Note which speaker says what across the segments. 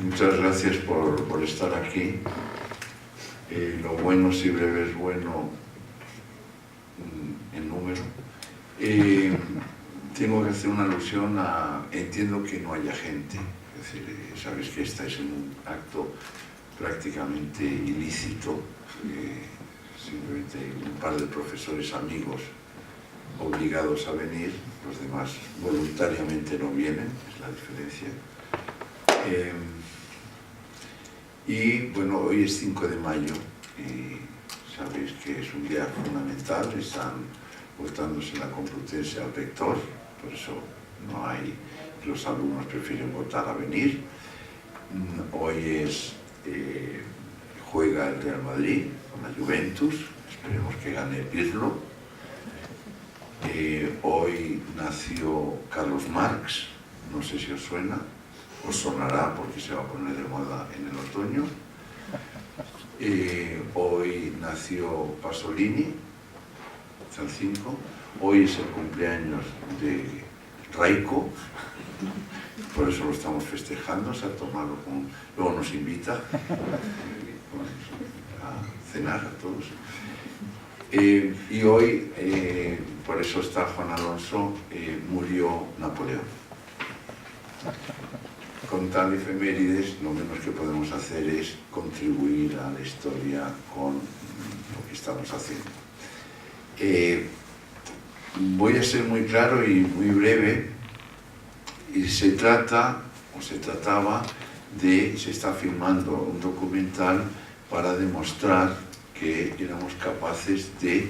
Speaker 1: Muchas gracias por estar aquí. Lo bueno siempre es bueno en número. Tengo que hacer una alusión a... Entiendo que no haya gente. Es decir, sabéis que estáis en un acto prácticamente ilícito. Simplemente un par de profesores amigos obligados a venir, los demás voluntariamente no vienen, es la diferencia. Y bueno, hoy es 5 de mayo y sabéis que es un día fundamental, están votándose en la Complutense al rector, por eso no hay, los alumnos prefieren votar a venir. Hoy juega el Real Madrid con la Juventus, esperemos que gane Pirlo. Hoy nació Carlos Marx, no sé si os suena, os sonará porque se va a poner de moda en el otoño. Hoy nació Pasolini, San 5. Hoy es el cumpleaños de Raiko, por eso lo estamos festejando, se ha tomado luego nos invita a cenar a todos. Y hoy, por eso está Juan Alonso, murió Napoleón. Con tal efemérides, lo menos que podemos hacer es contribuir a la historia con lo que estamos haciendo. Voy a ser muy claro y muy breve. Y se trata, o se trataba de, se está filmando un documental para demostrar que éramos capaces de,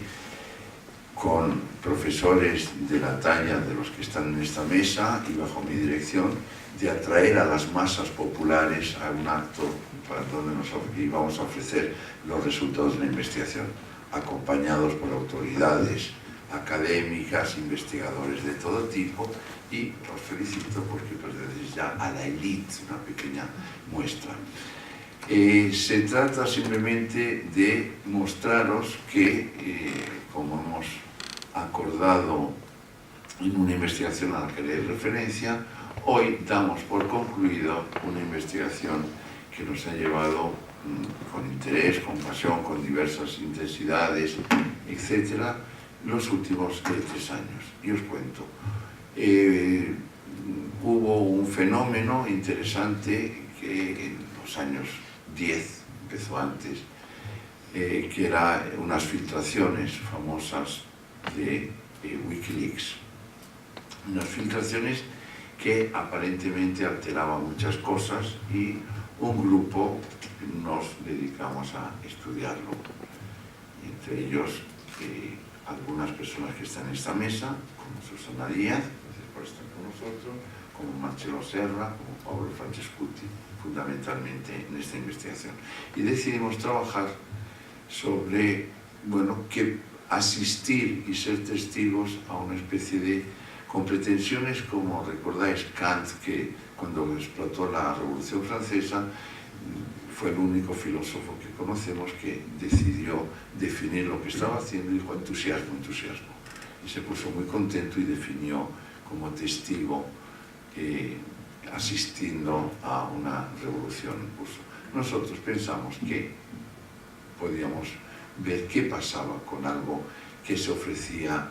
Speaker 1: con profesores de la talla de los que están en esta mesa y bajo mi dirección, de atraer a las masas populares a un acto para donde nos íbamos a ofrecer los resultados de la investigación, acompañados por autoridades académicas, investigadores de todo tipo, y os felicito porque pertenecéis ya a la élite, una pequeña muestra. Se trata simplemente de mostraros que, como hemos acordado en una investigación a la que le doy referencia, hoy damos por concluido una investigación que nos ha llevado con interés, con pasión, con diversas intensidades, etcétera, los últimos 3 años. Y os cuento. Hubo un fenómeno interesante que en los años 10, empezó antes, que era unas filtraciones famosas de Wikileaks. Unas filtraciones que aparentemente alteraban muchas cosas y un grupo nos dedicamos a estudiarlo. Entre ellos, algunas personas que están en esta mesa, como Susana Díaz, gracias por estar con nosotros, como Marcelo Serra, como Pablo Francescuti, fundamentalmente en esta investigación. Y decidimos trabajar sobre, bueno, que asistir y ser testigos a una especie de, con pretensiones como recordáis Kant, que cuando explotó la Revolución Francesa fue el único filósofo que conocemos que decidió definir lo que estaba haciendo y dijo entusiasmo, entusiasmo. Y se puso muy contento y definió como testigo asistiendo a una revolución en curso. Nosotros pensamos que podíamos ver qué pasaba con algo que se ofrecía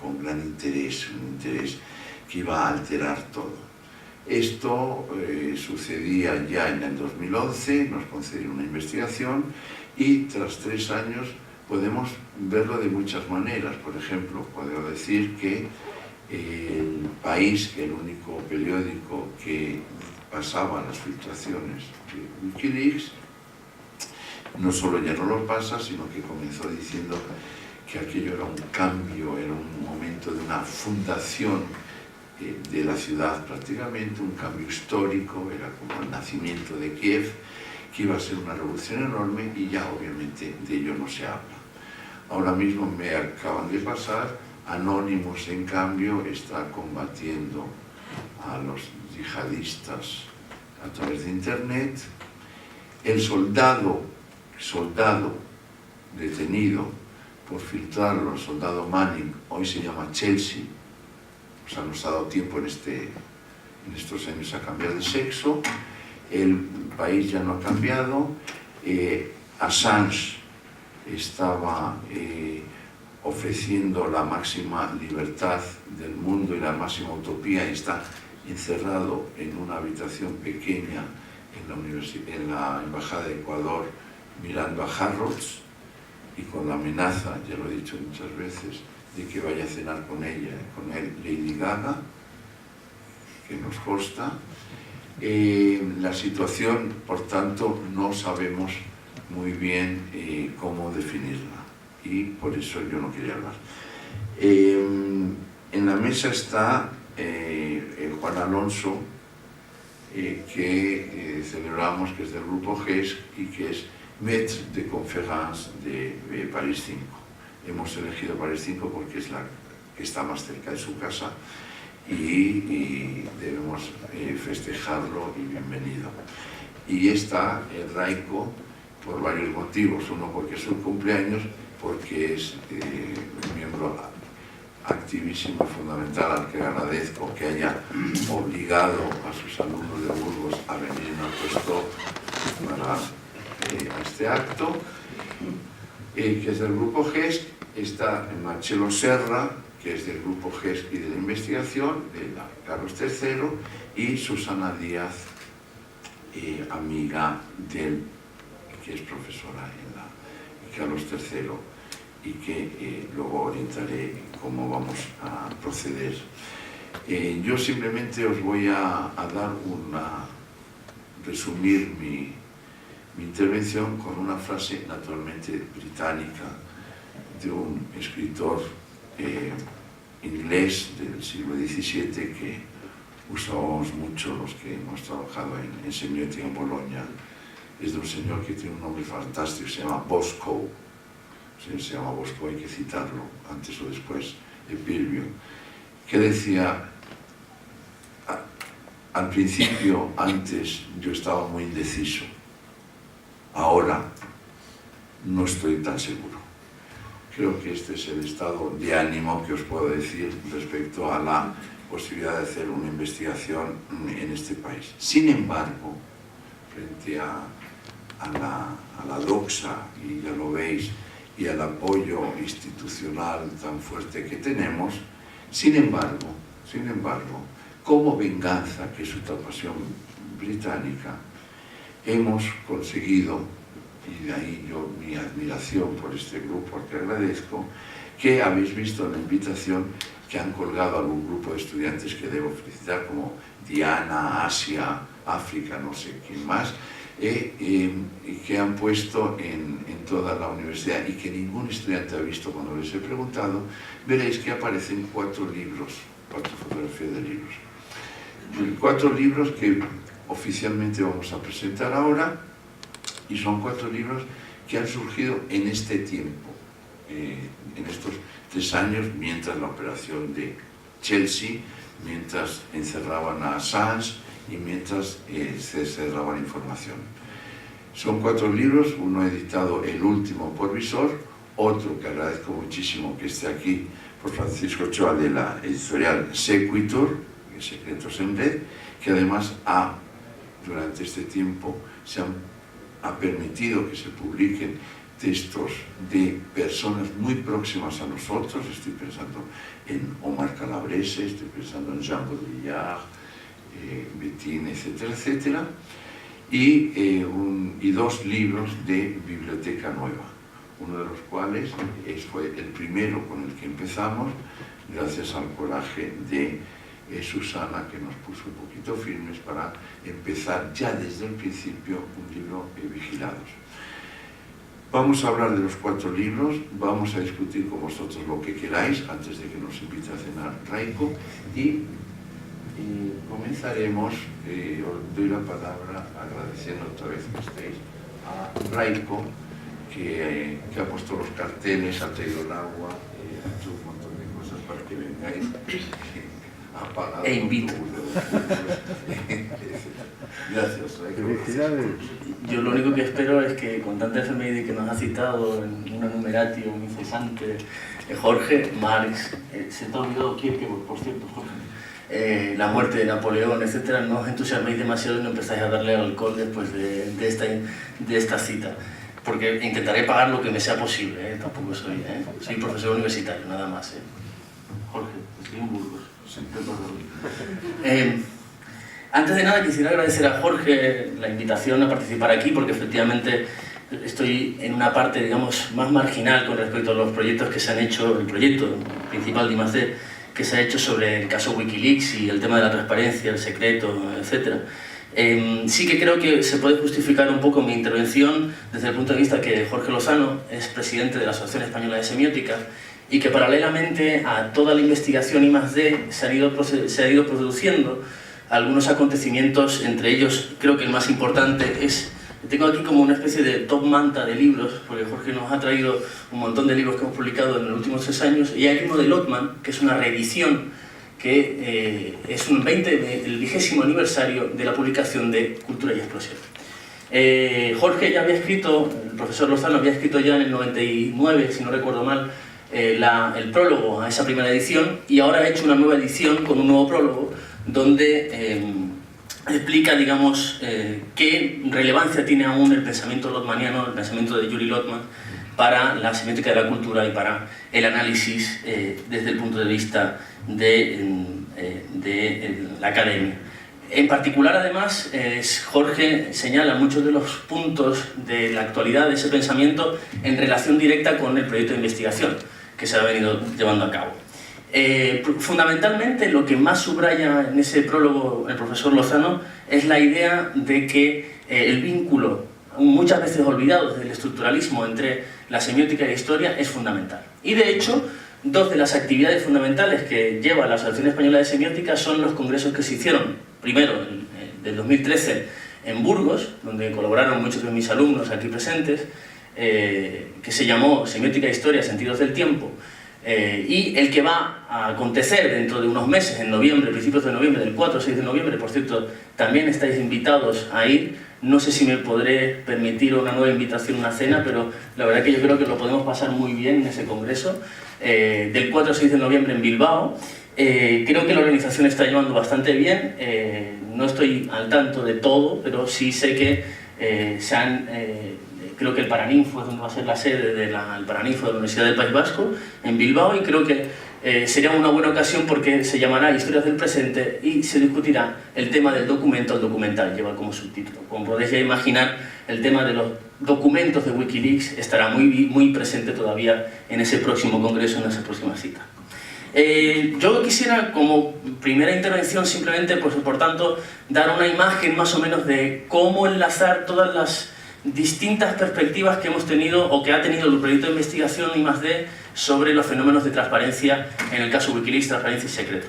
Speaker 1: con gran interés, un interés que iba a alterar todo. Esto sucedía ya en el 2011, nos concedieron una investigación y tras 3 años podemos verlo de muchas maneras. Por ejemplo, puedo decir que El País, que el único periódico que pasaba las filtraciones de Wikileaks, no solo ya no lo pasa, sino que comenzó diciendo que aquello era un cambio, era un momento de una fundación de la ciudad prácticamente, un cambio histórico, era como el nacimiento de Kiev, que iba a ser una revolución enorme y ya obviamente de ello no se habla. Ahora mismo me acaban de pasar, Anonymous en cambio está combatiendo a los yihadistas a través de internet. El soldado detenido por filtrarlo, el soldado Manning, hoy se llama Chelsea. O sea, nos ha dado tiempo en estos años a cambiar de sexo. el país ya no ha cambiado, Assange estaba ofreciendo la máxima libertad del mundo y la máxima utopía y está encerrado en una habitación pequeña en la Embajada de Ecuador mirando a Harrods y con la amenaza, ya lo he dicho muchas veces, de que vaya a cenar con ella, con él, Lady Gaga, que nos consta. La situación, por tanto, no sabemos muy bien cómo definirla y por eso yo no quería hablar. En la mesa está Juan Alonso, que celebramos, que es del grupo GESC y que es maître de conférence de París 5. Hemos elegido París 5 porque es la que está más cerca de su casa y debemos festejarlo y bienvenido. Y está Raico por varios motivos. Uno, porque es su cumpleaños, porque es un miembro activísimo y fundamental al que agradezco que haya obligado a sus alumnos de Burgos a venir en autostop para este acto, que es del grupo GESC. Está Marcelo Serra, que es del grupo GESC y de la investigación, de Carlos III, y Susana Díaz, amiga del que es profesora en la Carlos III, y que luego orientaré cómo vamos a proceder. Yo simplemente os voy a dar resumir mi intervención con una frase naturalmente británica de un escritor inglés del siglo XVII que usamos mucho los que hemos trabajado en semiotica en Bolonia. Es de un señor que tiene un nombre fantástico, se llama Bosco. Se llama Bosco, hay que citarlo antes o después, Epirvio, que decía: al principio, antes, yo estaba muy indeciso, ahora no estoy tan seguro. Creo que este es el estado de ánimo que os puedo decir respecto a la posibilidad de hacer una investigación en este país. Sin embargo, frente a la doxa, y ya lo veis, y al apoyo institucional tan fuerte que tenemos, sin embargo, como venganza, que es otra pasión británica, hemos conseguido, y de ahí yo mi admiración por este grupo al que agradezco, que habéis visto en la invitación que han colgado algún grupo de estudiantes que debo felicitar, como Diana, Asia, África, no sé quién más, y que han puesto en toda la universidad y que ningún estudiante ha visto cuando les he preguntado. Veréis que aparecen 4 libros, 4 fotografías de libros. 4 libros que oficialmente vamos a presentar ahora, y son 4 libros que han surgido en este tiempo, en estos 3 años, mientras la operación de Chelsea, mientras encerraban a Assange y mientras se cerraba la información. Son 4 libros, uno editado El último por Visor, otro que agradezco muchísimo que esté aquí por Francisco Ochoa de la editorial Sequitur, Secretos en Red, que además durante este tiempo ha permitido que se publiquen textos de personas muy próximas a nosotros. Estoy pensando en Omar Calabrese, estoy pensando en Jean Baudrillard, Betín, etcétera, etcétera, y 2 libros de Biblioteca Nueva, uno de los cuales fue el primero con el que empezamos, gracias al coraje de Susana, que nos puso un poquito firmes para empezar ya desde el principio un libro Vigilados. Vamos a hablar de los 4 libros, vamos a discutir con vosotros lo que queráis antes de que nos invite a cenar Raico, y comenzaremos. Os doy la palabra agradeciendo otra vez que estéis a Raico, que ha puesto los carteles, ha traído el agua, ha hecho un montón de cosas para que vengáis.
Speaker 2: E invito.
Speaker 1: Gracias, Raico.
Speaker 3: Felicidades.
Speaker 2: Yo lo único que espero es que, con tanta efeméride que nos ha citado en una numeratio incesante, Jorge Marx, se te ha olvidado Kierkegaard, por cierto, Jorge. la muerte de Napoleón, etcétera, no os entusiasméis demasiado y no empezáis a darle alcohol después de esta cita. Porque intentaré pagar lo que me sea posible, tampoco soy profesor universitario, nada más. Jorge, estoy en Burgos. Antes de nada quisiera agradecer a Jorge la invitación a participar aquí, porque efectivamente estoy en una parte, digamos, más marginal con respecto a los proyectos que se han hecho, el proyecto principal de I+D que se ha hecho sobre el caso Wikileaks y el tema de la transparencia, el secreto, etc. Sí que creo que se puede justificar un poco mi intervención desde el punto de vista que Jorge Lozano es presidente de la Asociación Española de Semiótica y que paralelamente a toda la investigación I+D se ha ido produciendo algunos acontecimientos, entre ellos creo que el más importante es, tengo aquí como una especie de top manta de libros, porque Jorge nos ha traído un montón de libros que hemos publicado en los últimos 3 años, y hay uno de Lotman, que es una reedición, que es el 20º aniversario de la publicación de Cultura y Explosión. Jorge ya había escrito, el profesor Lozano había escrito ya en el 99, si no recuerdo mal, el prólogo a esa primera edición, y ahora ha hecho una nueva edición con un nuevo prólogo, donde explica, digamos, qué relevancia tiene aún el pensamiento lotmaniano, el pensamiento de Yuri Lotman, para la semiótica de la cultura y para el análisis desde el punto de vista de la academia. En particular, además, Jorge señala muchos de los puntos de la actualidad de ese pensamiento en relación directa con el proyecto de investigación que se ha venido llevando a cabo. Fundamentalmente, lo que más subraya en ese prólogo el profesor Lozano es la idea de que el vínculo, muchas veces olvidado del estructuralismo entre la semiótica y la historia, es fundamental. Y de hecho, 2 de las actividades fundamentales que lleva la Asociación Española de Semiótica son los congresos que se hicieron, primero del 2013 en Burgos, donde colaboraron muchos de mis alumnos aquí presentes, que se llamó Semiótica e Historia, Sentidos del Tiempo, y el que va a acontecer dentro de unos meses, en noviembre, principios de noviembre, del 4 o 6 de noviembre, por cierto, también estáis invitados a ir. No sé si me podré permitir una nueva invitación, una cena, pero la verdad que yo creo que lo podemos pasar muy bien en ese congreso, del 4 al 6 de noviembre en Bilbao. Creo que la organización está llevando bastante bien, no estoy al tanto de todo, pero sí sé que creo que el Paraninfo es donde va a ser la sede del Paraninfo de la Universidad del País Vasco, en Bilbao, y creo que sería una buena ocasión porque se llamará Historias del Presente y se discutirá el tema del documento al documental, lleva como subtítulo. Como podéis ya imaginar, el tema de los documentos de Wikileaks estará muy presente todavía en ese próximo congreso, en esa próxima cita. Yo quisiera, como primera intervención, simplemente, pues, por tanto, dar una imagen más o menos de cómo enlazar todas las distintas perspectivas que hemos tenido o que ha tenido el proyecto de investigación I+D sobre los fenómenos de transparencia, en el caso Wikileaks, transparencia y secreto.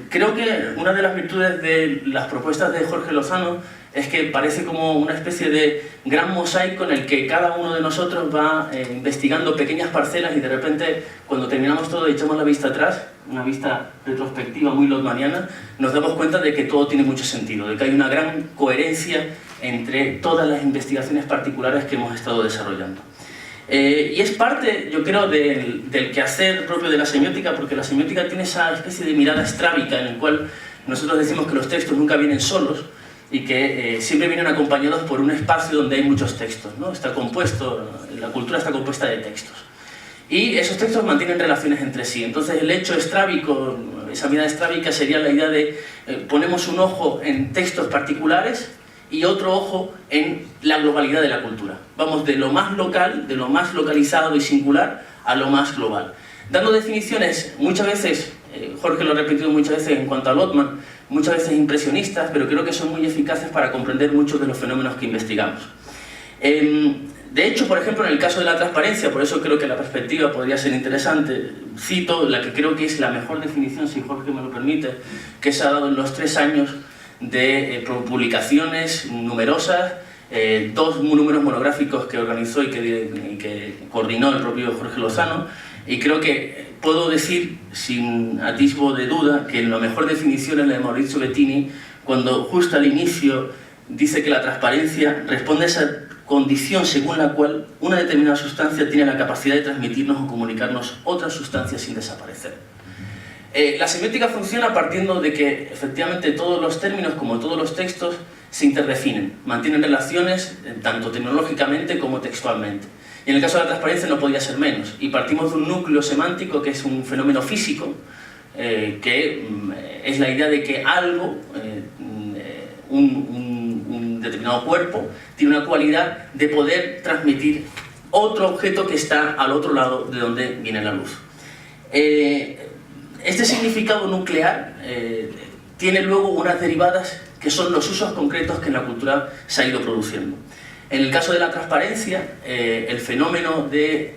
Speaker 2: Creo que una de las virtudes de las propuestas de Jorge Lozano es que parece como una especie de gran mosaico en el que cada uno de nosotros va investigando pequeñas parcelas y de repente, cuando terminamos todo y echamos la vista atrás, una vista retrospectiva muy lotmaniana, nos damos cuenta de que todo tiene mucho sentido, de que hay una gran coherencia entre todas las investigaciones particulares que hemos estado desarrollando. Y es parte, yo creo, del quehacer propio de la semiótica, porque la semiótica tiene esa especie de mirada estrábica en el cual nosotros decimos que los textos nunca vienen solos y que siempre vienen acompañados por un espacio donde hay muchos textos, ¿no? La cultura está compuesta de textos. Y esos textos mantienen relaciones entre sí. Entonces el hecho estrábico, esa mirada estrábica sería la idea de ponemos un ojo en textos particulares y otro ojo en la globalidad de la cultura. Vamos de lo más local, de lo más localizado y singular, a lo más global. Dando definiciones, muchas veces, Jorge lo ha repetido muchas veces en cuanto a Lotman, muchas veces impresionistas, pero creo que son muy eficaces para comprender muchos de los fenómenos que investigamos. De hecho, por ejemplo, en el caso de la transparencia, por eso creo que la perspectiva podría ser interesante, cito la que creo que es la mejor definición, si Jorge me lo permite, que se ha dado en los 3 años de publicaciones numerosas, 2 números monográficos que organizó y que coordinó el propio Jorge Lozano, y creo que puedo decir sin atisbo de duda que la mejor definición es la de Maurizio Bettini, cuando justo al inicio dice que la transparencia responde a esa condición según la cual una determinada sustancia tiene la capacidad de transmitirnos o comunicarnos otras sustancias sin desaparecer. La semiótica funciona partiendo de que efectivamente todos los términos, como todos los textos, se interdefinen, mantienen relaciones tanto terminológicamente como textualmente. Y en el caso de la transparencia no podía ser menos, y partimos de un núcleo semántico que es un fenómeno físico, que es la idea de que algo, un determinado cuerpo, tiene una cualidad de poder transmitir otro objeto que está al otro lado de donde viene la luz. Este significado nuclear tiene luego unas derivadas que son los usos concretos que en la cultura se ha ido produciendo. En el caso de la transparencia, el fenómeno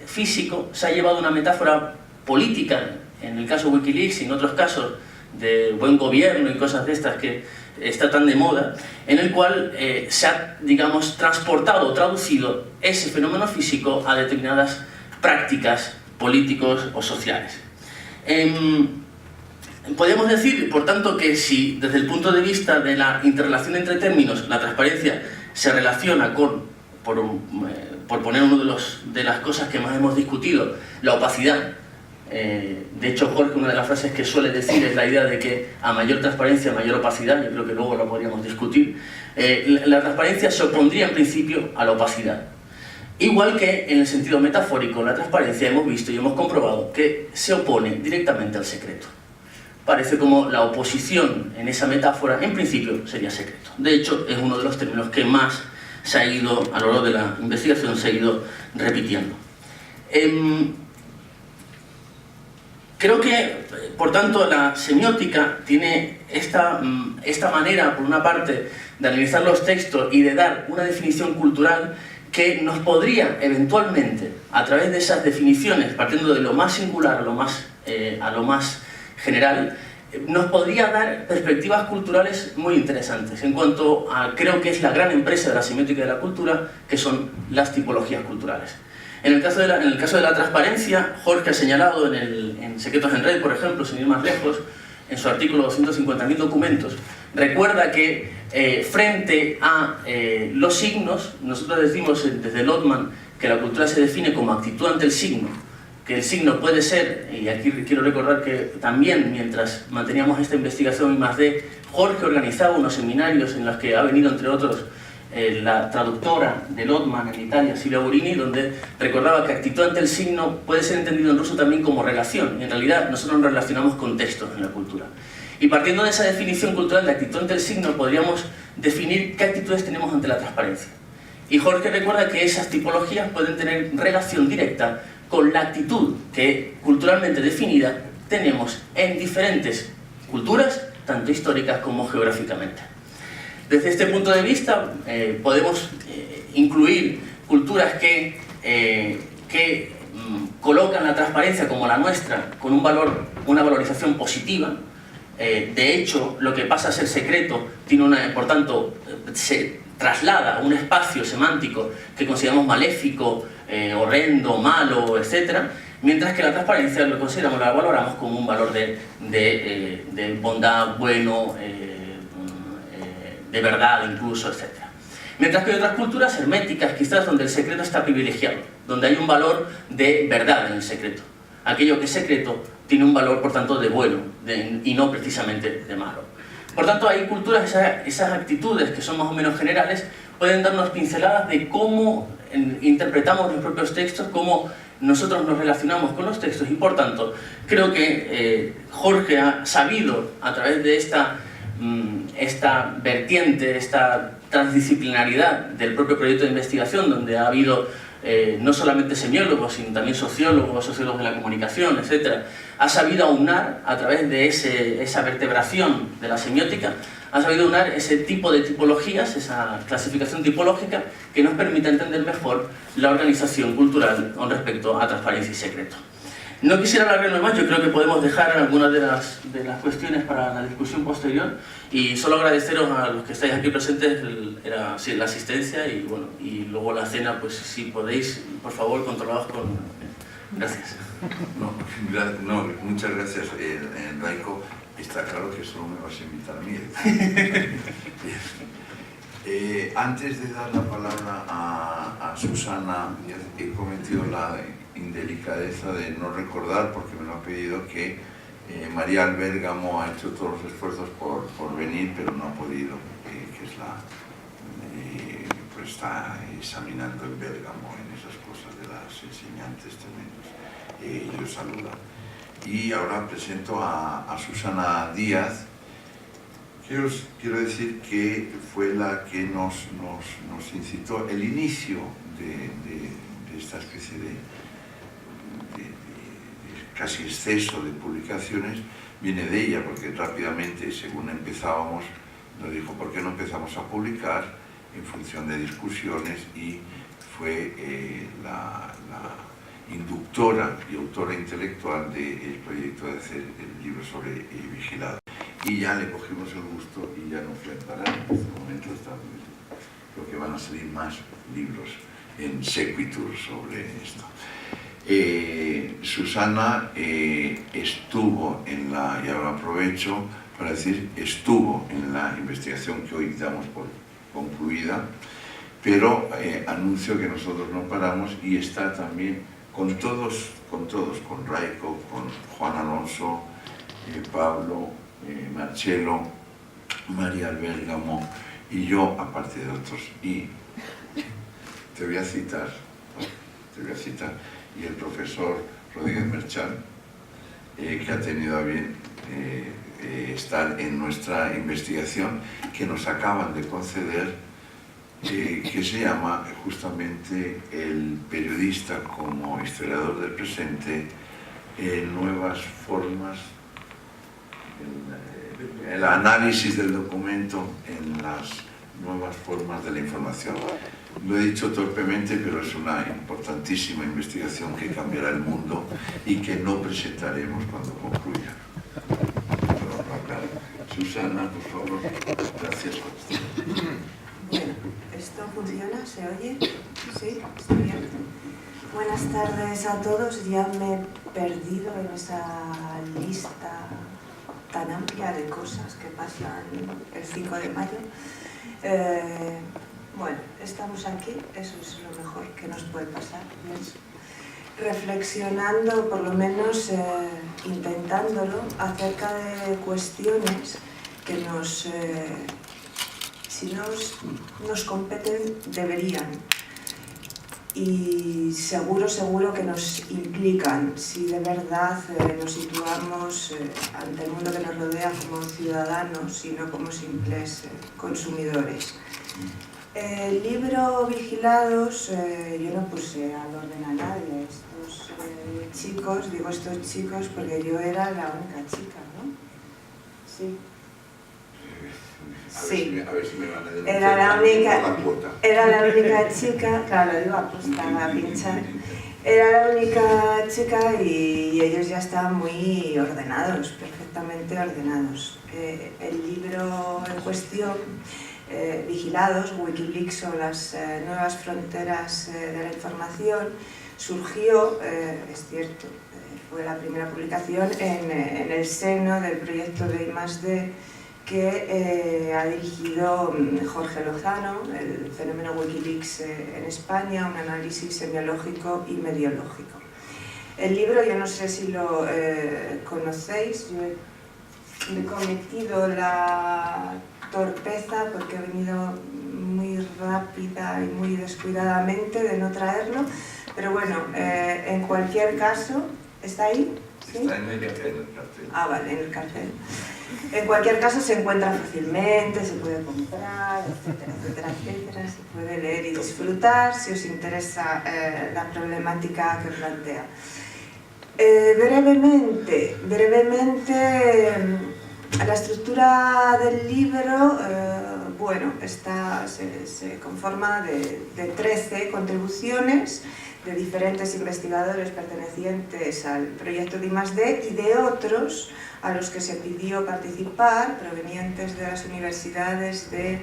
Speaker 2: físico se ha llevado a una metáfora política, en el caso de Wikileaks y en otros casos de buen gobierno y cosas de estas que está tan de moda, en el cual se ha, digamos, transportado o traducido ese fenómeno físico a determinadas prácticas políticos o sociales. Podemos decir, por tanto, que si desde el punto de vista de la interrelación entre términos, la transparencia se relaciona con, por poner una de las cosas que más hemos discutido, la opacidad. De hecho, Jorge, una de las frases que suele decir es la idea de que a mayor transparencia, mayor opacidad. Yo creo que luego lo podríamos discutir. La transparencia se opondría en principio a la opacidad. Igual que en el sentido metafórico, la transparencia hemos visto y hemos comprobado que se opone directamente al secreto. Parece como la oposición en esa metáfora, en principio, sería secreto. De hecho, es uno de los términos que más se ha ido, a lo largo de la investigación, se ha ido repitiendo. Creo que, por tanto, la semiótica tiene esta manera, por una parte, de analizar los textos y de dar una definición cultural que nos podría, eventualmente, a través de esas definiciones, partiendo de lo más singular a lo más general, nos podría dar perspectivas culturales muy interesantes en cuanto a, creo que es la gran empresa de la semiótica y de la cultura, que son las tipologías culturales. En el caso de la transparencia, Jorge ha señalado en Secretos en Red, por ejemplo, sin ir más lejos, en su artículo 250.000 documentos, recuerda que frente a los signos, nosotros decimos desde Lotman que la cultura se define como actitud ante el signo, que el signo puede ser, y aquí quiero recordar que también mientras manteníamos esta investigación I+D, Jorge organizaba unos seminarios en los que ha venido, entre otros, la traductora de Lotman en Italia, Silvia Burini, donde recordaba que actitud ante el signo puede ser entendido en ruso también como relación, y en realidad nosotros nos relacionamos con textos en la cultura. Y partiendo de esa definición cultural de actitud ante el signo, podríamos definir qué actitudes tenemos ante la transparencia. Y Jorge recuerda que esas tipologías pueden tener relación directa con la actitud que, culturalmente definida, tenemos en diferentes culturas, tanto históricas como geográficamente. Desde este punto de vista, podemos incluir culturas que colocan la transparencia como la nuestra con una valorización positiva. De hecho, lo que pasa a ser secreto tiene por tanto, se traslada a un espacio semántico que consideramos maléfico, horrendo, malo, etc. Mientras que la transparencia lo consideramos, la valoramos como un valor de bondad, bueno, de verdad incluso, etc. Mientras que hay otras culturas herméticas, quizás, donde el secreto está privilegiado, donde hay un valor de verdad en el secreto. Aquello que es secreto tiene un valor, por tanto, de bueno y no precisamente de malo. Por tanto, hay culturas, esas actitudes que son más o menos generales, pueden darnos pinceladas de cómo interpretamos los propios textos, cómo nosotros nos relacionamos con los textos, y por tanto, creo que Jorge ha sabido, a través de esta vertiente, esta transdisciplinaridad del propio proyecto de investigación, donde ha habido no solamente semiólogos, sino también sociólogos de la comunicación, etc., ha sabido aunar, a través de esa vertebración de la semiótica, ha sabido aunar ese tipo de tipologías, esa clasificación tipológica, que nos permite entender mejor la organización cultural con respecto a transparencia y secreto. No quisiera alargarme más, yo creo que podemos dejar algunas de las cuestiones para la discusión posterior, y solo agradeceros a los que estáis aquí presentes la asistencia y, bueno, y luego la cena, pues si podéis, por favor, controlados con... Gracias.
Speaker 1: No, muchas gracias, Raiko. Está claro que solo me vas a invitar a mí. Antes de dar la palabra a Susana, he cometido la indelicadeza de no recordar, porque me lo ha pedido, que María Albérgamo ha hecho todos los esfuerzos por venir, pero no ha podido, que es pues está examinando en Bérgamo en esas cosas de las enseñantes tremendos. Yo saludo. Y ahora presento a Susana Díaz, que os quiero decir que fue la que nos incitó el inicio de esta especie de casi exceso de publicaciones. Viene de ella, porque rápidamente, según empezábamos, nos dijo, ¿por qué no empezamos a publicar en función de discusiones? Y fue la inductora y autora intelectual del proyecto de hacer el libro sobre Vigilado. Y ya le cogimos el gusto y ya no fue a parar. En este momento creo que van a salir más libros en sequitur sobre esto. Susana estuvo en la, y ahora aprovecho para decir, estuvo en la investigación que hoy damos por concluida, pero anuncio que nosotros no paramos y está también con todos, con Raico, con Juan Alonso, Pablo, Marcelo, María Albérgamo y yo, aparte de otros. Y te voy a citar, y el profesor Rodríguez Merchán, que ha tenido a bien estar en nuestra investigación, que nos acaban de conceder, que se llama justamente el periodista como historiador del presente, nuevas formas, el análisis del documento en las nuevas formas de la información. Lo he dicho torpemente, pero es una importantísima investigación que cambiará el mundo y que no presentaremos cuando concluya. Susana, por favor, gracias por esto.
Speaker 3: Bueno, ¿esto funciona? ¿Se oye? ¿Sí? ¿Está bien? Buenas tardes a todos. Ya me he perdido en esa lista tan amplia de cosas que pasan el 5 de mayo. Bueno, estamos aquí, eso es lo mejor que nos puede pasar, reflexionando, por lo menos intentándolo, acerca de cuestiones que si nos competen, deberían. Y seguro que nos implican, si de verdad nos situamos ante el mundo que nos rodea como ciudadanos y no como simples consumidores. El libro Vigilados, yo no puse al orden a nadie, estos chicos, digo estos chicos porque yo era la única chica, ¿no? Sí. Sí,
Speaker 1: a ver si me van a denunciar
Speaker 3: era
Speaker 1: la cuota.
Speaker 3: Era la única chica, claro, iba a apostar a pinchar. Era la única chica y ellos ya estaban muy ordenados, perfectamente ordenados. El libro en cuestión, Vigilados, Wikileaks o las nuevas fronteras de la información, surgió, es cierto, fue la primera publicación en el seno del proyecto de I+D que ha dirigido Jorge Lozano, el fenómeno Wikileaks en España, un análisis semiológico y mediológico. El libro, yo no sé si lo conocéis, yo he cometido la torpeza, porque he venido muy rápida y muy descuidadamente de no traerlo, pero bueno, en cualquier caso, ¿está ahí? ¿Sí?
Speaker 1: Está en el cartel.
Speaker 3: Ah, vale, en el cartel. En cualquier caso se encuentra fácilmente, se puede comprar, etcétera, se puede leer y disfrutar si os interesa la problemática que plantea. Brevemente, la estructura del libro, bueno, se conforma de 13 contribuciones de diferentes investigadores pertenecientes al proyecto de I+D y de otros a los que se pidió participar, provenientes de las universidades de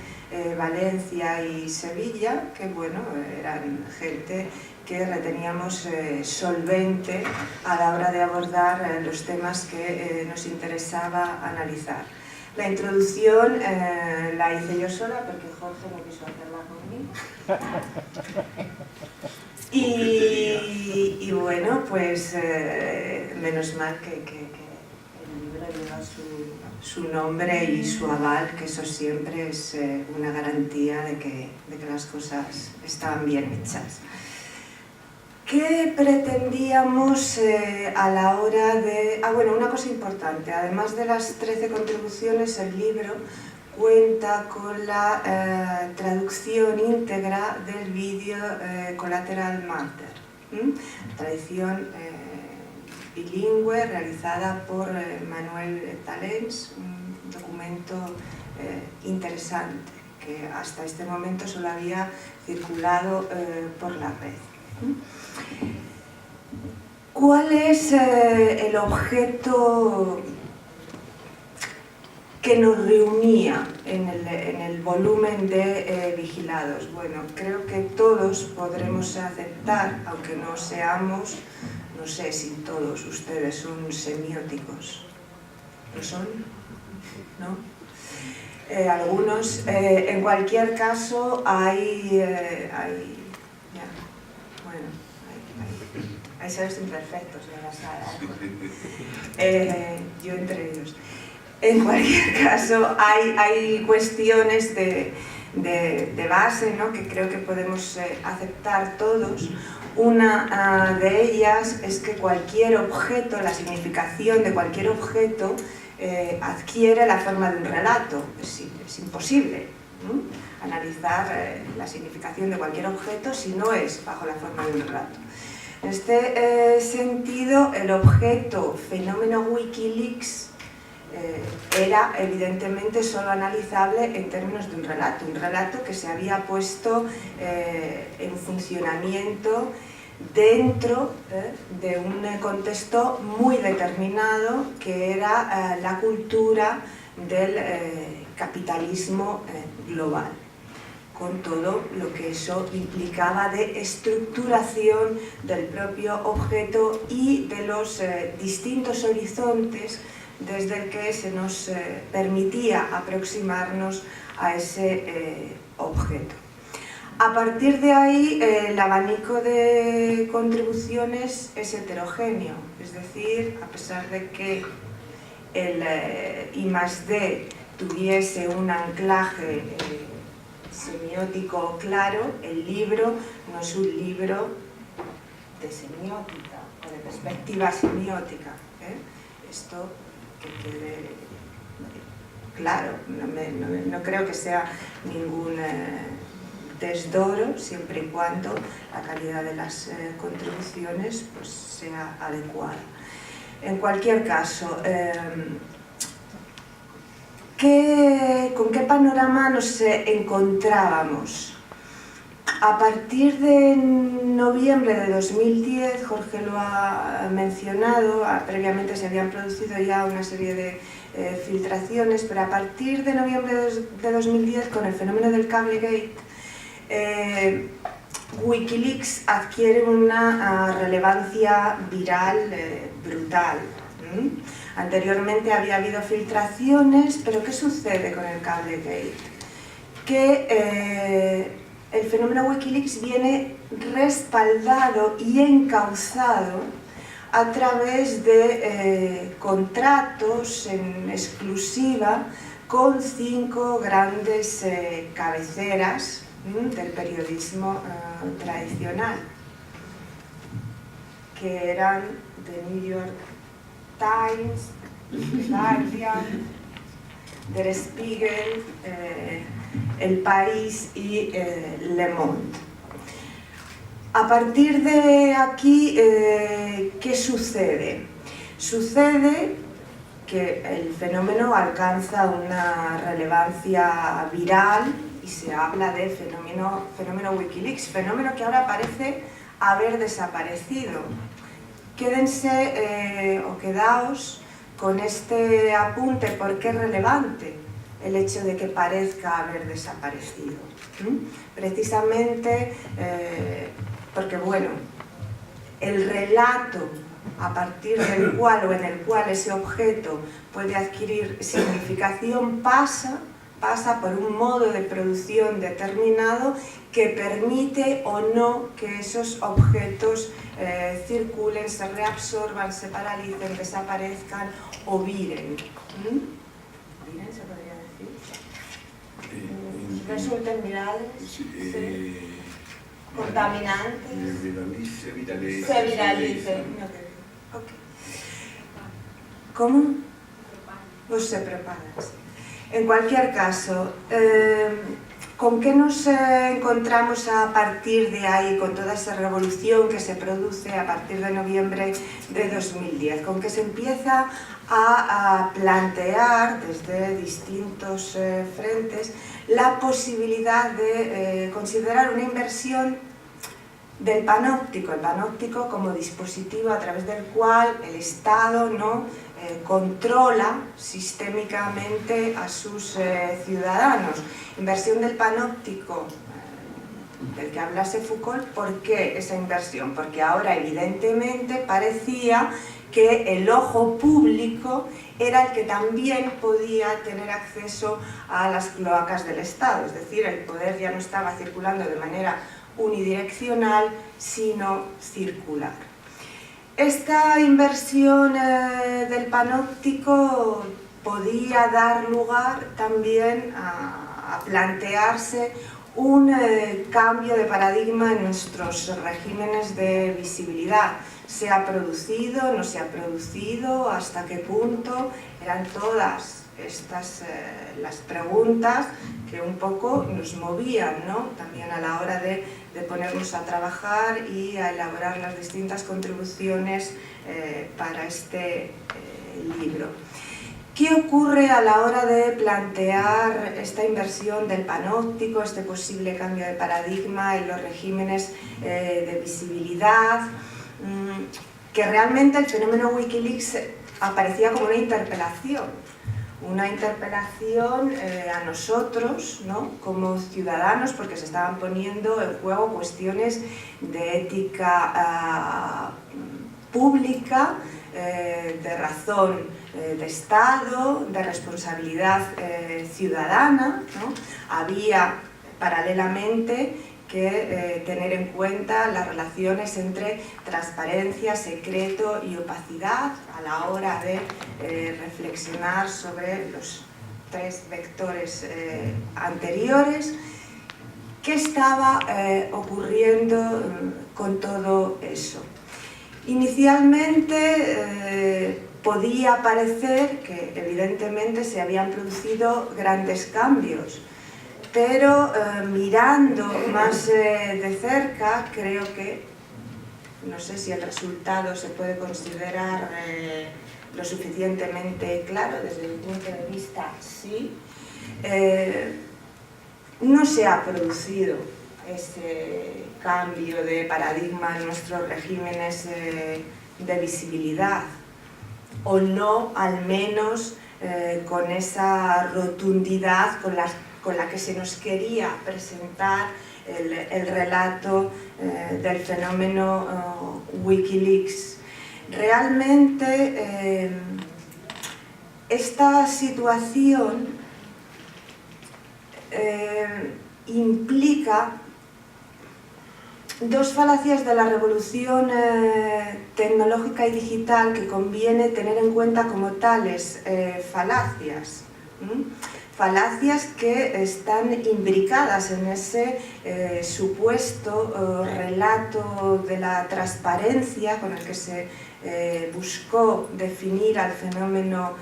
Speaker 3: Valencia y Sevilla, que bueno, eran gente que reteníamos solvente a la hora de abordar los temas que nos interesaba analizar. La introducción la hice yo sola porque Jorge no quiso hacerla conmigo. Y bueno, pues menos mal que libro lleva su nombre y su aval, que eso siempre es una garantía de que las cosas están bien hechas. ¿Qué pretendíamos a la hora de...? Bueno, una cosa importante, además de las 13 contribuciones, el libro cuenta con la traducción íntegra del vídeo Collateral Murder, traducción bilingüe realizada por Manuel Talens, un documento interesante que hasta este momento solo había circulado por la red. ¿Cuál es el objeto que nos reunía en el volumen de Vigilados? Bueno, creo que todos podremos aceptar, aunque no seamos, no sé si todos ustedes son semióticos. ¿Lo son? ¿No? Algunos. En cualquier caso, hay seres imperfectos en la sala. Yo entre ellos. En cualquier caso, hay cuestiones de base, ¿no?, que creo que podemos aceptar todos. Una de ellas es que cualquier objeto, la significación de cualquier objeto, adquiere la forma de un relato. Es imposible, ¿no?, analizar la significación de cualquier objeto si no es bajo la forma de un relato. En este sentido, el objeto fenómeno Wikileaks era evidentemente solo analizable en términos de un relato que se había puesto en funcionamiento dentro de un contexto muy determinado, que era la cultura del capitalismo global, con todo lo que eso implicaba de estructuración del propio objeto y de los distintos horizontes desde el que se nos permitía aproximarnos a ese objeto. A partir de ahí, el abanico de contribuciones es heterogéneo, es decir, a pesar de que el I+D tuviese un anclaje semiótico claro, el libro no es un libro de semiótica o de perspectiva semiótica. Esto que quede claro, no creo que sea ningún desdoro, siempre y cuando la calidad de las contribuciones pues sea adecuada. En cualquier caso, ¿con qué panorama nos encontrábamos? A partir de noviembre de 2010, Jorge lo ha mencionado, previamente se habían producido ya una serie de filtraciones, pero a partir de noviembre de 2010, con el fenómeno del Cablegate, Wikileaks adquiere una relevancia viral brutal. Anteriormente había habido filtraciones, pero ¿qué sucede con el Cablegate? Que el fenómeno Wikileaks viene respaldado y encauzado a través de contratos en exclusiva con 5 grandes cabeceras del periodismo tradicional, que eran The New York Times, The Guardian, Der Spiegel, El País y Le Monde. A partir de aquí, ¿qué sucede? Sucede que el fenómeno alcanza una relevancia viral y se habla de fenómeno Wikileaks, fenómeno que ahora parece haber desaparecido. Quédense o quedaos con este apunte porque es relevante el hecho de que parezca haber desaparecido. Precisamente porque, bueno, el relato a partir del cual o en el cual ese objeto puede adquirir significación pasa pasa por un modo de producción determinado que permite o no que esos objetos circulen, se reabsorban, se paralicen, desaparezcan o viren. ¿Viren se podría decir? Resulten virales, ¿sí? Contaminantes, se viralicen. Okay. ¿Cómo? Pues se preparan. En cualquier caso, ¿con qué nos encontramos a partir de ahí, con toda esa revolución que se produce a partir de noviembre de 2010? Con que se empieza a plantear desde distintos frentes la posibilidad de considerar una inversión del panóptico, el panóptico como dispositivo a través del cual el Estado controla sistémicamente a sus ciudadanos. Inversión del panóptico del que hablase Foucault. ¿Por qué esa inversión? Porque ahora evidentemente parecía que el ojo público era el que también podía tener acceso a las cloacas del Estado, es decir, el poder ya no estaba circulando de manera unidireccional, sino circular. Esta inversión del panóptico podía dar lugar también a plantearse un cambio de paradigma en nuestros regímenes de visibilidad. ¿Se ha producido? ¿No se ha producido? ¿Hasta qué punto? Eran todas estas las preguntas que un poco nos movían, ¿no? También a la hora de ponernos a trabajar y a elaborar las distintas contribuciones para este libro. ¿Qué ocurre a la hora de plantear esta inversión del panóptico, este posible cambio de paradigma en los regímenes de visibilidad? Que realmente el fenómeno Wikileaks aparecía como una interpelación a nosotros, ¿no?, como ciudadanos, porque se estaban poniendo en juego cuestiones de ética pública, de razón de Estado, de responsabilidad ciudadana, ¿no? Había paralelamente que tener en cuenta las relaciones entre transparencia, secreto y opacidad a la hora de reflexionar sobre los tres vectores anteriores. ¿Qué estaba ocurriendo con todo eso? Inicialmente podía parecer que evidentemente se habían producido grandes cambios, pero mirando más de cerca, creo que, no sé si el resultado se puede considerar lo suficientemente claro, desde mi punto de vista sí, no se ha producido ese cambio de paradigma en nuestros regímenes de visibilidad, o no al menos con esa rotundidad con la que se nos quería presentar el relato del fenómeno Wikileaks. Realmente esta situación implica dos falacias de la revolución tecnológica y digital que conviene tener en cuenta como tales falacias. Falacias que están imbricadas en ese supuesto relato de la transparencia con el que se buscó definir al fenómeno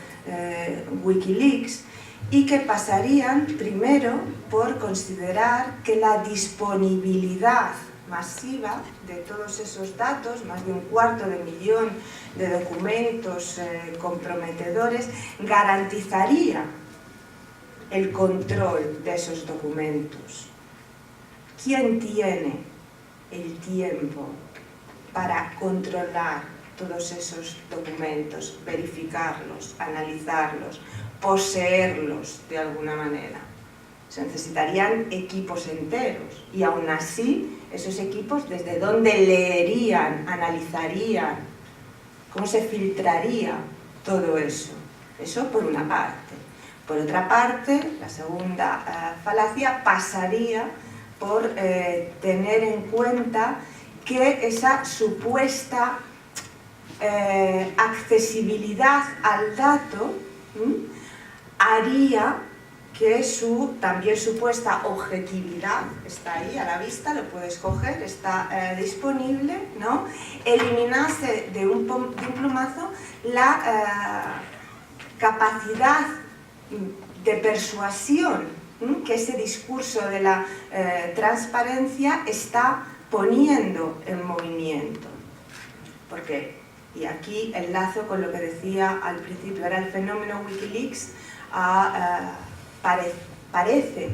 Speaker 3: Wikileaks, y que pasarían primero por considerar que la disponibilidad masiva de todos esos datos, más de 250.000 de documentos comprometedores, garantizaría el control de esos documentos. ¿Quién tiene el tiempo para controlar todos esos documentos, verificarlos, analizarlos, poseerlos de alguna manera? Se necesitarían equipos enteros, y aún así esos equipos, ¿desde dónde leerían, analizarían? ¿Cómo se filtraría todo eso? Eso por una parte. Por otra parte, la segunda falacia pasaría por tener en cuenta que esa supuesta accesibilidad al dato haría que su también supuesta objetividad está ahí a la vista, lo puedes coger, está disponible, ¿no? Eliminase de un plumazo la capacidad de persuasión que ese discurso de la transparencia está poniendo en movimiento. Porque, y aquí enlazo con lo que decía al principio, era el fenómeno Wikileaks, parece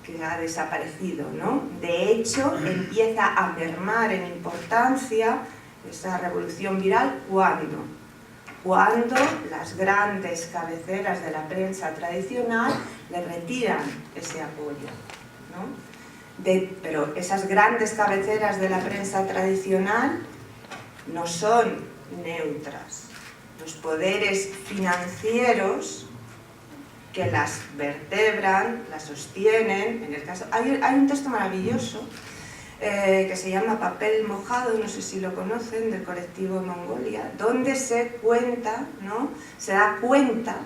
Speaker 3: que ha desaparecido, ¿no? De hecho, empieza a mermar en importancia esa revolución viral cuando las grandes cabeceras de la prensa tradicional le retiran ese apoyo, ¿no? Pero esas grandes cabeceras de la prensa tradicional no son neutras. Los poderes financieros que las vertebran, las sostienen, en el caso... Hay un texto maravilloso que se llama Papel mojado, no sé si lo conocen, del colectivo Mongolia, donde se cuenta, ¿no? Se da cuenta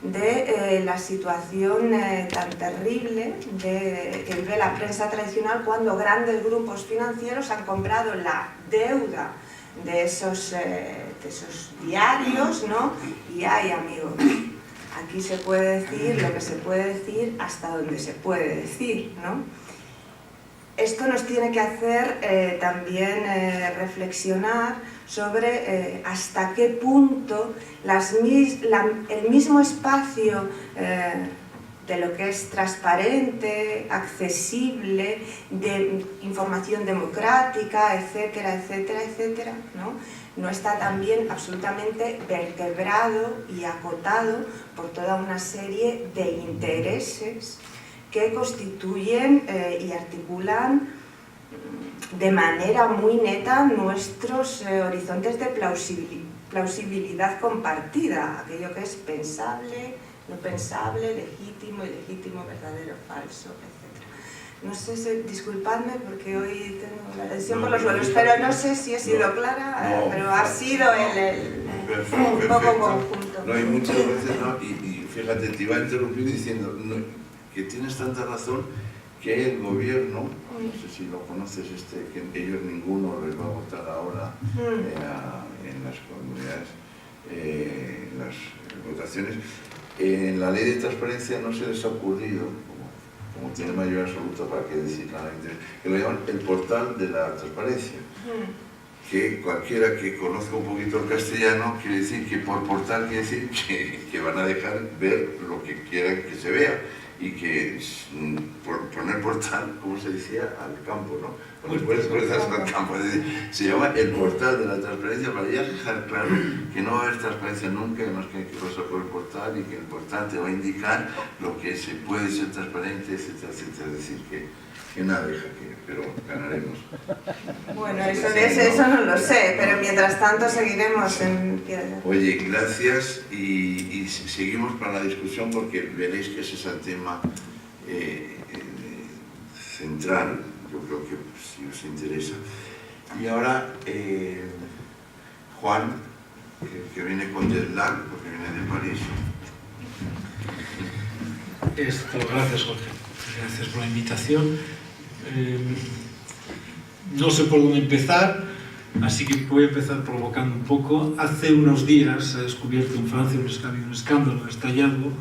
Speaker 3: de la situación tan terrible que vive la prensa tradicional cuando grandes grupos financieros han comprado la deuda de esos diarios, ¿no? Y ay, amigos, aquí se puede decir lo que se puede decir hasta donde se puede decir, ¿no? Esto nos tiene que hacer también reflexionar sobre hasta qué punto el mismo espacio de lo que es transparente, accesible, de información democrática, etcétera, etcétera, etcétera, no está también absolutamente vertebrado y acotado por toda una serie de intereses que constituyen y articulan de manera muy neta nuestros horizontes de plausibilidad compartida, aquello que es pensable, no pensable, legítimo, ilegítimo, verdadero, falso, etc. No sé si, disculpadme porque hoy tengo la lesión por los suelos, pero no sé si he sido clara, pero ha sido un poco conjunto.
Speaker 1: No, y muchas veces no, y fíjate, te iba a interrumpir diciendo que tienes tanta razón que el gobierno, no sé si lo conoces, que ellos ninguno les va a votar ahora en las comunidades, en las votaciones. En la ley de transparencia no se les ha ocurrido, como tiene mayoría absoluta, para qué decir claramente, que lo llaman el portal de la transparencia. Que cualquiera que conozca un poquito el castellano quiere decir que por portal quiere decir que van a dejar ver lo que quieran que se vea. Y que por poner portal, como se decía, al campo, ¿no? Cuando pones puertas al campo, es decir, se llama el portal de la transparencia para ya dejar claro que no va a haber transparencia nunca, además que hay que pasar por el portal y que el portal te va a indicar lo que se puede ser transparente, etcétera, etcétera. Es decir, que nada deja pero ganaremos.
Speaker 3: Bueno, eso no lo sé, pero mientras tanto seguiremos en piedra.
Speaker 1: Oye, gracias y seguimos para la discusión porque veréis que ese es el tema central, yo creo que si os interesa. Y ahora, Juan, que viene con jet lag, porque viene de París.
Speaker 4: Gracias, Jorge. Gracias por la invitación. No sé por dónde empezar, así que voy a empezar provocando un poco. Hace unos días se ha descubierto en Francia un escándalo estallado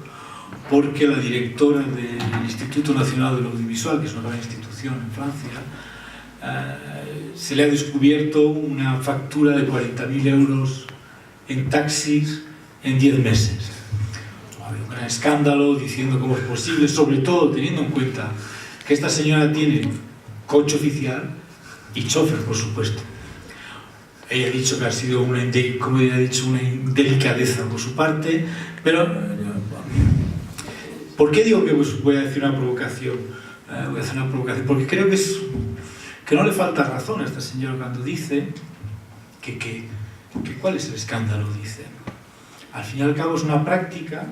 Speaker 4: porque la directora del Instituto Nacional del Audiovisual, que es una gran institución en Francia, se le ha descubierto una factura de 40.000 euros en taxis en 10 meses. Había un gran escándalo diciendo cómo es posible, sobre todo teniendo en cuenta que esta señora tiene coche oficial y chofer, por supuesto. Ella ha dicho que ha sido una indelicadeza por su parte, pero ¿por qué digo que voy a decir una provocación? Voy a hacer una provocación porque creo que no le falta razón a esta señora cuando dice que ¿cuál es el escándalo? Dice. Al fin y al cabo es una práctica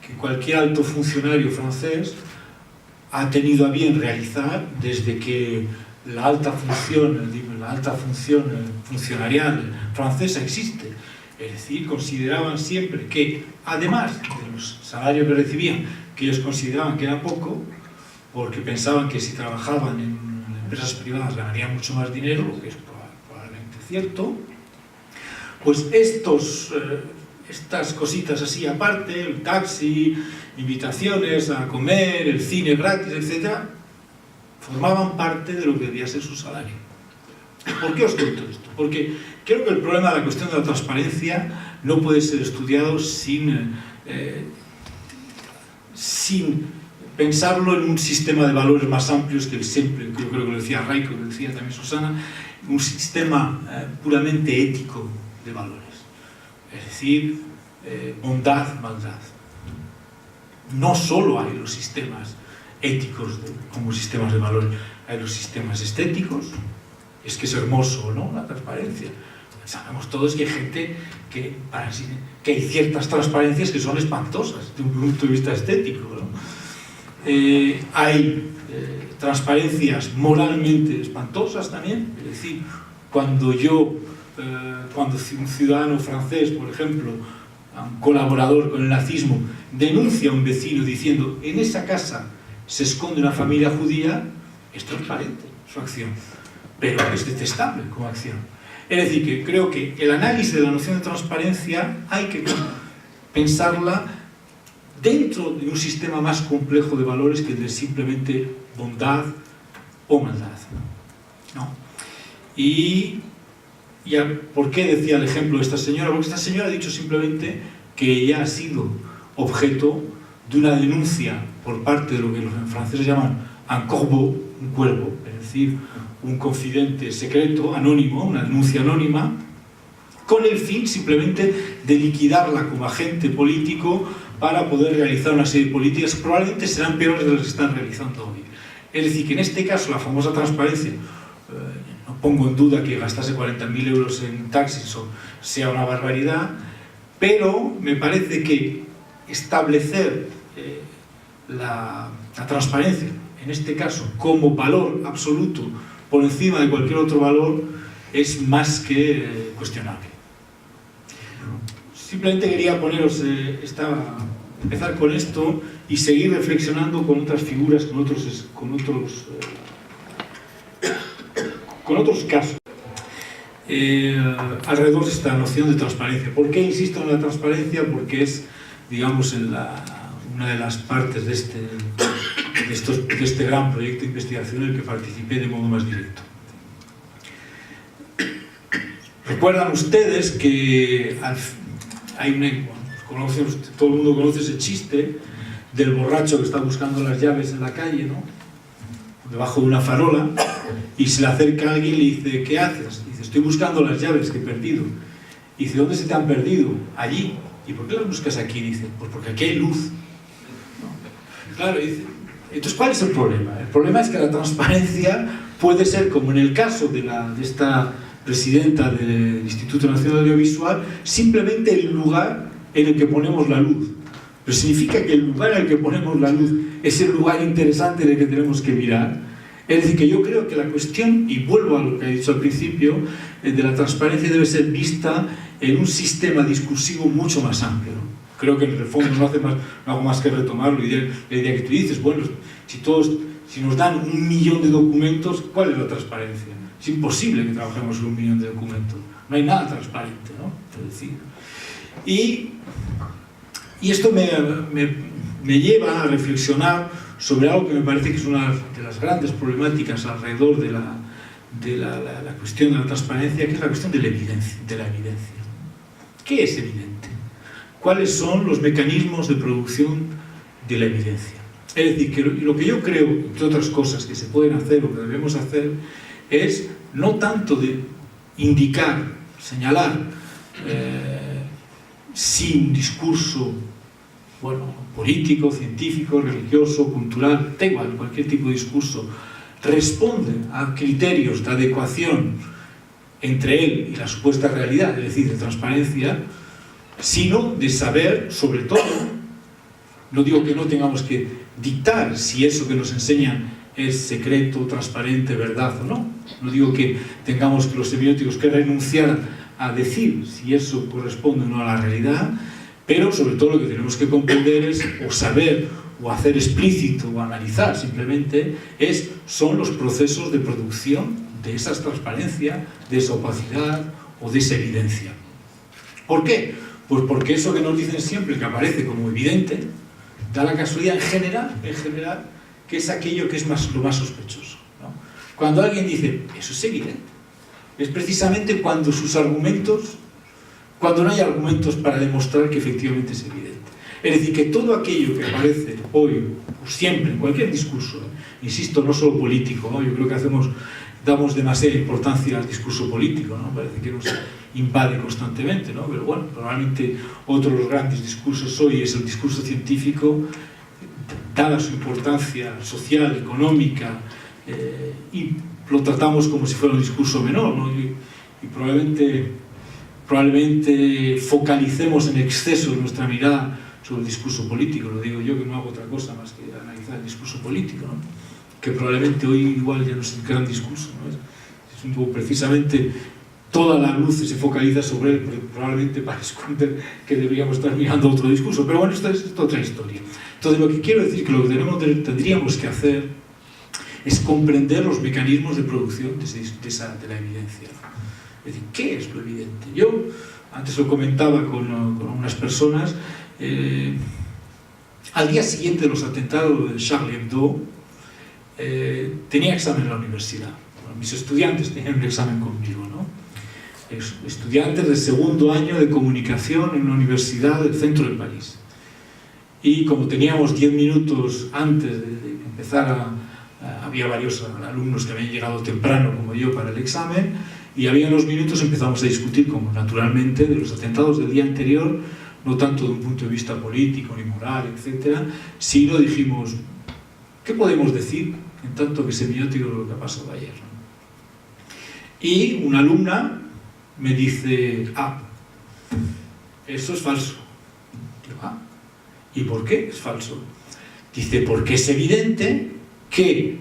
Speaker 4: que cualquier alto funcionario francés ha tenido a bien realizar desde que la alta función funcionarial francesa existe. Es decir, consideraban siempre que, además de los salarios que recibían, que ellos consideraban que era poco, porque pensaban que si trabajaban en empresas privadas ganarían mucho más dinero, lo que es probablemente cierto, pues estas cositas así aparte, el taxi, invitaciones a comer, el cine gratis, etc., formaban parte de lo que debía ser su salario. ¿Por qué os cuento esto? Porque creo que el problema de la cuestión de la transparencia no puede ser estudiado sin pensarlo en un sistema de valores más amplios que el simple, yo creo que lo decía Raico, lo decía también Susana, un sistema puramente ético de valores. Es decir, bondad, maldad. No solo hay los sistemas éticos como sistemas de valores, hay los sistemas estéticos. Es que es hermoso, ¿no?, la transparencia. Sabemos todos que hay gente que hay ciertas transparencias que son espantosas desde un punto de vista estético, ¿no? Hay transparencias moralmente espantosas también. Es decir, cuando un ciudadano francés, por ejemplo, un colaborador con el nazismo, denuncia a un vecino diciendo en esa casa se esconde una familia judía, es transparente su acción, pero es detestable como acción. Es decir, que creo que el análisis de la noción de transparencia hay que pensarla dentro de un sistema más complejo de valores que el de simplemente bondad o maldad, ¿no? Y ¿por qué decía el ejemplo de esta señora? Porque esta señora ha dicho simplemente que ella ha sido objeto de una denuncia por parte de lo que los franceses llaman un corbeau, un cuervo, es decir, un confidente secreto, anónimo, una denuncia anónima, con el fin simplemente de liquidarla como agente político para poder realizar una serie de políticas que probablemente serán peores de las que están realizando hoy. Es decir, que en este caso la famosa transparencia, no pongo en duda que gastarse 40.000 euros en taxis sea una barbaridad, pero me parece que establecer la transparencia, en este caso, como valor absoluto por encima de cualquier otro valor, es más que cuestionable. Simplemente quería empezar con esto y seguir reflexionando con otras figuras, con otros casos alrededor de esta noción de transparencia. ¿Por qué insisto en la transparencia? Porque es, digamos, una de las partes de este gran proyecto de investigación en el que participé de modo más directo. Recuerdan ustedes que todo el mundo conoce ese chiste del borracho que está buscando las llaves en la calle, ¿no?, debajo de una farola, y se le acerca a alguien y le dice: ¿qué haces? Dice: estoy buscando las llaves que he perdido. Y dice: ¿dónde se te han perdido? Allí. ¿Y por qué las buscas aquí? Dice: pues porque aquí hay luz. Claro, dice. Entonces, ¿cuál es el problema? El problema es que la transparencia puede ser, como en el caso de esta presidenta del Instituto Nacional Audiovisual, simplemente el lugar en el que ponemos la luz. Pero significa que el lugar en el que ponemos la luz es el lugar interesante en el que tenemos que mirar. Es decir, que yo creo que la cuestión, y vuelvo a lo que he dicho al principio, de la transparencia debe ser vista en un sistema discursivo mucho más amplio, ¿no? Creo que en el fondo no hago más que retomar la idea que tú dices. Bueno, si nos dan 1 millón de documentos, ¿cuál es la transparencia? Es imposible que trabajemos con 1 millón de documentos. No hay nada transparente, ¿no? Es decir, y esto me lleva a reflexionar sobre algo que me parece que es una de las grandes problemáticas alrededor de la cuestión de la transparencia, que es la cuestión de la evidencia. ¿Qué es evidente? ¿Cuáles son los mecanismos de producción de la evidencia? Es decir, que lo que yo creo, entre otras cosas, que se pueden hacer o que debemos hacer, es no tanto de indicar, señalar, sin discurso, político, científico, religioso, cultural, da igual, cualquier tipo de discurso, responde a criterios de adecuación entre él y la supuesta realidad, es decir, de transparencia, sino de saber, sobre todo, No digo que no tengamos que dictar si eso que nos enseñan es secreto, transparente, verdad o no. No digo que tengamos que los semióticos que renunciar a decir si eso corresponde o no a la realidad, pero sobre todo lo que tenemos que comprender es, o saber, o hacer explícito, o analizar simplemente, son los procesos de producción de esa transparencia, de esa opacidad o de esa evidencia. ¿Por qué? Pues porque eso que nos dicen siempre que aparece como evidente, da la casualidad en general, que es aquello que es lo más sospechoso, ¿no? Cuando alguien dice, eso es evidente, es precisamente cuando no hay argumentos para demostrar que efectivamente es evidente. Es decir, que todo aquello que aparece hoy, o siempre, en cualquier discurso, insisto, no solo político, ¿no? Yo creo que damos demasiada importancia al discurso político, ¿no? Parece que nos invade constantemente, ¿no? Pero bueno, probablemente otro de los grandes discursos hoy es el discurso científico, dada su importancia social, económica, y lo tratamos como si fuera un discurso menor, ¿no? Y probablemente focalicemos en exceso nuestra mirada sobre el discurso político. Lo digo yo, que no hago otra cosa más que analizar el discurso político, ¿no? Que probablemente hoy igual ya no es el gran discurso, ¿no? Es un poco precisamente toda la luz se focaliza sobre él, probablemente para esconder que deberíamos estar mirando otro discurso, pero bueno, esta es otra historia. Entonces lo que quiero decir es que lo que tendríamos que hacer es comprender los mecanismos de producción de la evidencia. Es decir, ¿qué es lo evidente? Yo antes lo comentaba con unas personas, al día siguiente de los atentados de Charlie Hebdo, tenía examen en la universidad. Bueno, mis estudiantes tenían un examen conmigo, ¿no? Estudiantes del segundo año de comunicación en una universidad del centro del país. Y como teníamos 10 minutos antes de empezar había varios alumnos que habían llegado temprano como yo para el examen, y había unos minutos empezamos a discutir, como naturalmente, de los atentados del día anterior, no tanto de un punto de vista político ni moral, etcétera, sino dijimos, ¿qué podemos decir en tanto que semiótico de lo que ha pasado ayer? Y una alumna me dice, eso es falso. Digo, ¿y por qué es falso? Dice, porque es evidente que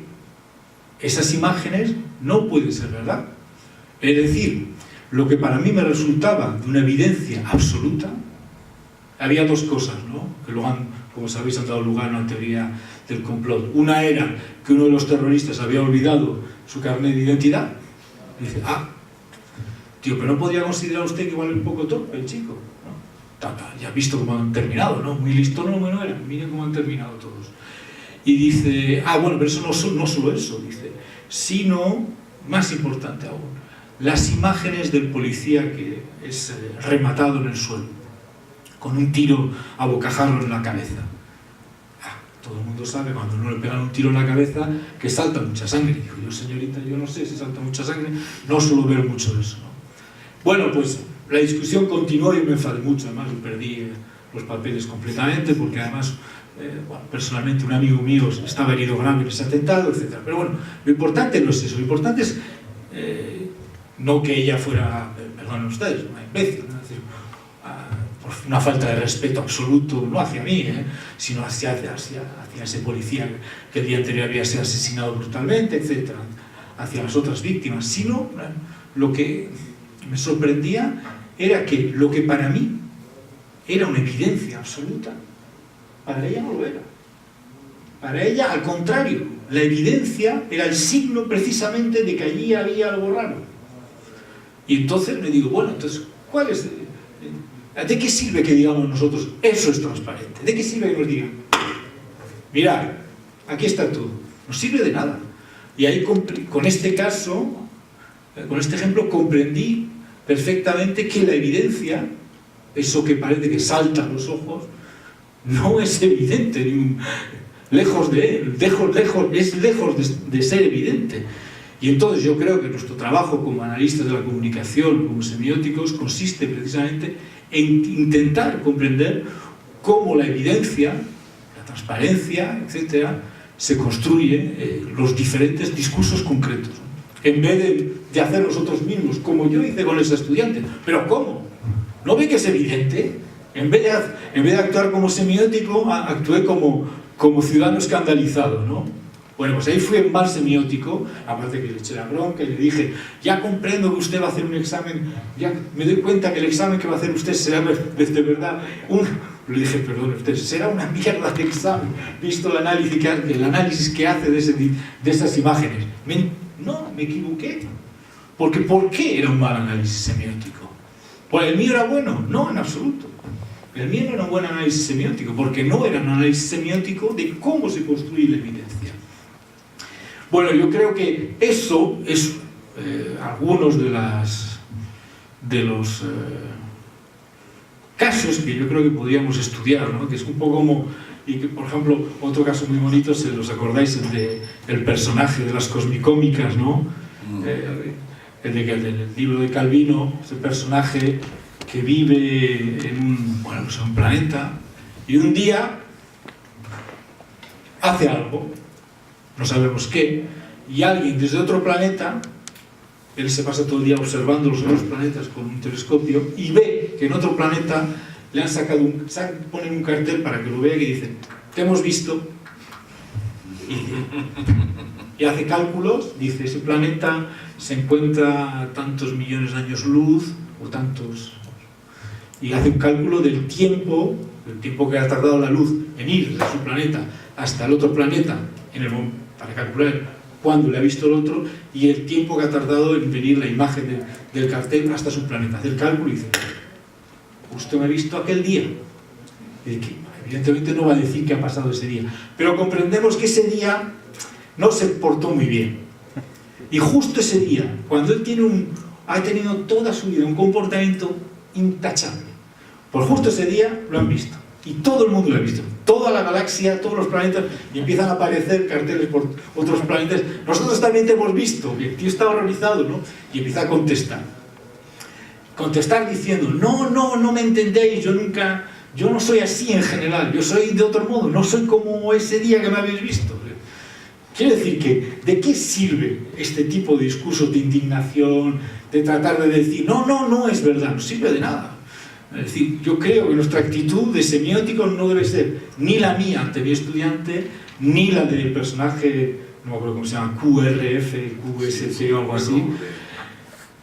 Speaker 4: esas imágenes no pueden ser verdad. Es decir, lo que para mí me resultaba de una evidencia absoluta, había dos cosas, ¿no? Que luego como sabéis, han dado lugar a una teoría del complot. Una era que uno de los terroristas había olvidado su carnet de identidad. Y dice, tío, pero no podría considerar usted que igual es un poco torpe el chico, ¿no? Ya ha visto cómo han terminado, ¿no? Muy listo no era, miren cómo han terminado todos. Y dice, bueno, pero eso no solo eso, dice, sino, más importante aún, las imágenes del policía que es rematado en el suelo, con un tiro a bocajarro en la cabeza. Todo el mundo sabe, cuando no le pegan un tiro en la cabeza, que salta mucha sangre. Digo yo, señorita, yo no sé si salta mucha sangre, no suelo ver mucho de eso, ¿no? Bueno, pues la discusión continuó y me enfadé mucho, además yo perdí los papeles completamente, porque además, personalmente un amigo mío estaba herido grave en ese atentado, etc. Pero bueno, lo importante no es eso, lo importante es no que ella fuera, perdonen ustedes, una imbécil, ¿no? Es decir, por una falta de respeto absoluto, no hacia mí, sino hacia ese policía que el día anterior había sido asesinado brutalmente, etc., hacia las otras víctimas, sino lo que me sorprendía era que lo que para mí era una evidencia absoluta, para ella no lo era. Para ella, al contrario, la evidencia era el signo precisamente de que allí había algo raro. Y entonces me digo, bueno, entonces, ¿cuál es? ¿De qué sirve que digamos nosotros, eso es transparente? ¿De qué sirve que nos digan, mirad, aquí está todo? No sirve de nada. Y ahí, con este caso, con este ejemplo, comprendí perfectamente que la evidencia, eso que parece que salta a los ojos, no es evidente, lejos de él, es lejos de ser evidente. Y entonces yo creo que nuestro trabajo como analistas de la comunicación, como semióticos, consiste precisamente en intentar comprender cómo la evidencia, la transparencia, etcétera, se construye los diferentes discursos concretos, en vez de hacer nosotros mismos, como yo hice con esa estudiante. ¿Pero cómo? ¿No ve que es evidente? En vez de actuar como semiótico, actué como ciudadano escandalizado, ¿no? Bueno, pues ahí fui en mal semiótico, aparte que le eché la bronca y le dije, ya comprendo que usted va a hacer un examen, ya me doy cuenta que el examen que va a hacer usted será de verdad le dije, perdón, usted, será una mierda de examen, visto el análisis que hace de esas imágenes. No, me equivoqué. Porque ¿por qué era un mal análisis semiótico? ¿Pues el mío era bueno? No, en absoluto. El mío no era un buen análisis semiótico, porque no era un análisis semiótico de cómo se construye la evidencia. Bueno, yo creo que eso es algunos de los casos que yo creo que podríamos estudiar, ¿no? Que es un poco como, y que, por ejemplo, otro caso muy bonito, si os acordáis, el personaje de las cosmicómicas, ¿no? El del libro de Calvino, ese personaje que vive en un planeta y un día hace algo, no sabemos qué, y alguien desde otro planeta, él se pasa todo el día observando los otros planetas con un telescopio y ve que en otro planeta le han sacado ponen un cartel para que lo vea y dicen, te hemos visto, y hace cálculos, dice, ese planeta se encuentra a tantos millones de años luz o tantos, y hace un cálculo del tiempo que ha tardado la luz en ir de su planeta hasta el otro planeta para calcular cuándo le ha visto el otro y el tiempo que ha tardado en venir la imagen del cartel hasta su planeta. Hace el cálculo y dice, usted me ha visto aquel día. Y que, evidentemente no va a decir qué ha pasado ese día, pero comprendemos que ese día no se portó muy bien. Y justo ese día, cuando él ha tenido toda su vida un comportamiento intachable, pues justo ese día lo han visto. Y todo el mundo lo ha visto. Toda la galaxia, todos los planetas, y empiezan a aparecer carteles por otros planetas. Nosotros también te hemos visto. Y el tío está horrorizado, ¿no? Y empieza a contestar. Contestar diciendo, no me entendéis, yo no soy así en general, yo soy de otro modo, no soy como ese día que me habéis visto. Quiere decir que, ¿de qué sirve este tipo de discursos de indignación, de tratar de decir, no es verdad? No sirve de nada. Es decir, yo creo que nuestra actitud de semióticos no debe ser ni la mía ante mi estudiante, ni la del personaje, no me acuerdo cómo se llama, QRF, QSC o algo así,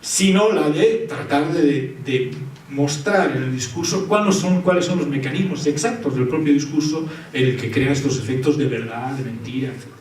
Speaker 4: sino la de tratar de mostrar en el discurso cuáles son los mecanismos exactos del propio discurso en el que crea estos efectos de verdad, de mentira, etc.